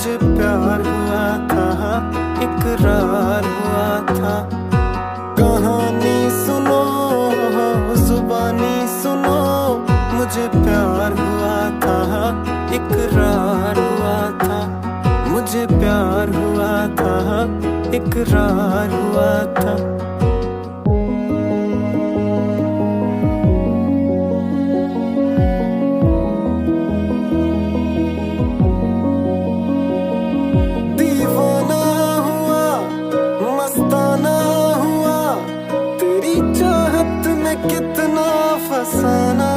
मुझे प्यार हुआ था, इकरार हुआ था। कहानी सुनो, जुबानी सुनो, मुझे प्यार हुआ था, इकरार हुआ था। मुझे प्यार हुआ था, इकरार हुआ था। दीवाना हुआ, मस्ताना हुआ, तेरी चाहत में कितना फसाना